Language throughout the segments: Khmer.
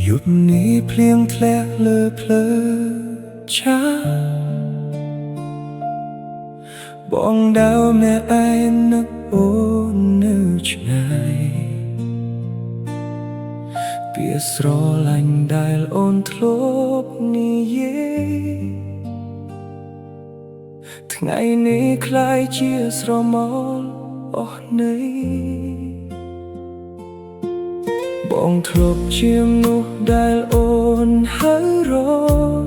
หยุดนี้เพลียงแผลเลอเพลอช้าបងដៅម្នាក់ឯងនឹកអូននៅឆ្ងាយពាក្យស្រឡាញ់ដែលអូនធ្លាប់និយាយថ្ងៃនេះคล้ายជាស្រមោលអស់ន័យបងធ្លាប់ជាមនុស្សដែលអូនហៅរក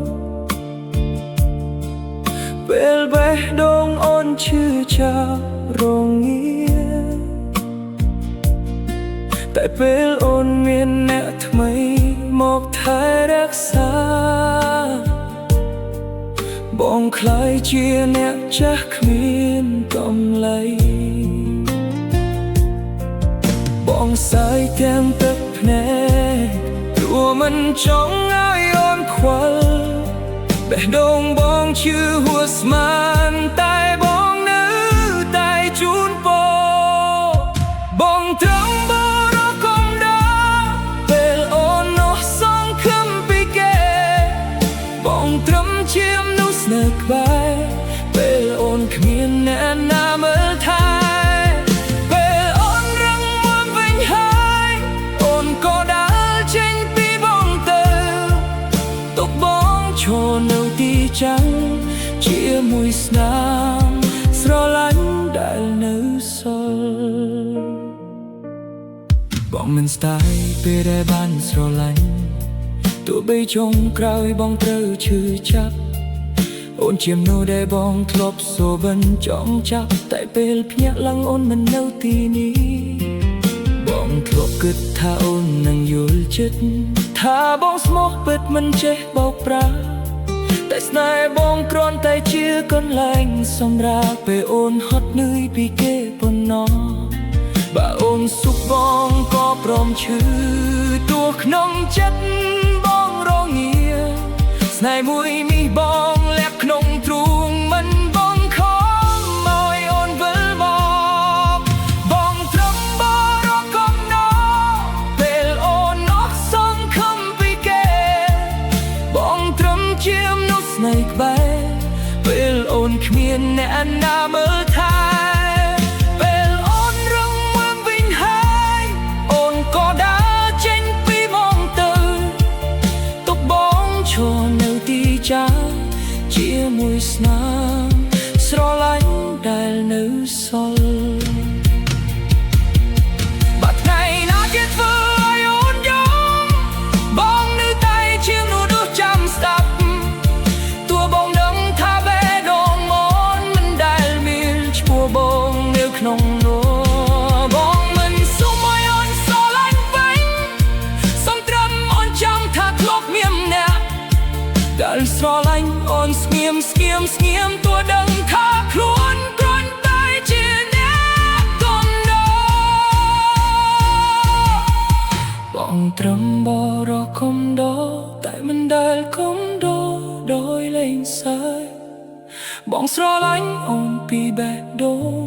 ពេលបេះដូងអូនឈឺចាប់រងាតែពេលអូនមានអ្នកថ្មីមកថែរក្សាបងคล้ายជាអ្នកចាស់គ្មានកម្លៃបងសាយទាំងទឹកភ្នែកព្រោះមិនចង់ឲ្យអូនខ្វល់បេះដូងបងឈឺហួសស្មានតែបងនៅតែជូនពរបងត្រង់បរកុំដល់ពេលអូននោះសងខំពីគេបងត្រឹមជាមនុស្សនៅក្បែរពេលអូនគ្មានអ្នកណាមើលថែពេលអូនរឹងមាំវិញហើយអូនក៏ដើរចេញពីបងទៅទុកបងឈរនៅទីចាំងជាមួយស្នាមស្រឡាញ់ដែលនៅសល់បងមិនស្ដាយពេលដែលបានស្រឡាញ់ទោះបីចុងក្រោយបងត្រូវឈឺចាប់អូនជាមនុស្សដែលបងធ្លាប់សូវិនចង់ចាប់តែពេលភ្ញាក់ឡើងអូនមិននៅទីនេះបងធ្លាប់គិតថាអូននឹងយល់ចិត្តថាបងស្មោះពិតមិនចេះបោកប្រាស់តែស្នេហ៍បងគ្រាន់តែជាកន្លែងសម្រាប់ពេលអូនហត់នឿយពីគេប៉ុណ្ណោះបើអូនសុខបងក៏ព្រមឈឺទោះក្នុងចិត្តបងរងាស្នេហ៍មួយនេះបងលាក់ក្នុងទ្រូងមិនបងខំឲ្យអូនវិលមកបងត្រឹមបរកុំដល់ពេលអូនអស់សងខំពីគេបងត្រឹមជាមនុស្សនៅក្បែរពេលអូនគ្មានអ្នកណាមើលថែពេលអូនរឹងមាំវិញហើយអូនក៏ដើរចេញពីមកទៅទុកបងឈរនៅទីចាជាមួយស្នាមស្រឡាញ់ដែលនៅសល់បាត់ថ្ងៃណាគេធ្វើឲ្យអូនយំបងនៅតែជាមនុស្សដូចចាំស្ដាប់ទោះបងដឹងថាបេះដូងអូនមិនដែលមានឈ្មោះបងនៅក្នុងនោះបងមិនសុំឲ្យអូនស្រឡាញ់វិញសុំត្រឹមអូនចាំថាធ្លាប់មានអ្នកដែលស្រឡាញ់អូនស្ងៀមទោះដឹងថាខ្លួនគ្រាន់តែជាអ្នកកុំដោបងត្រឹមបរកុំដោតែមិនដែលកុំដោដោយលែងសើចបងស្រឡាញ់អូនពីបេះដូង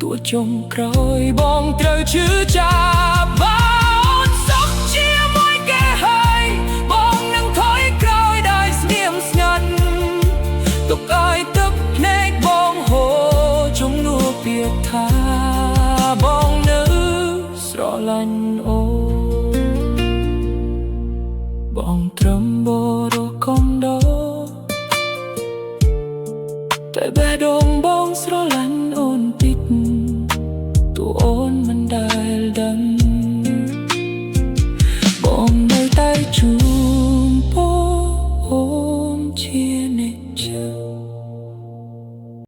ទោះចុងក្រោយបងត្រូវឈឺចាប់អូនសុខជាមួយគេហើយបងនឹងថយក្រោយដោយស្ងៀមស្ងាត់ទុកឲ្យទឹកភ្នែកបងហូរជំនួសពាក្យថាបងនៅស្រឡាញ់អូនបងត្រឹមបរកុំដោតែបេះដូង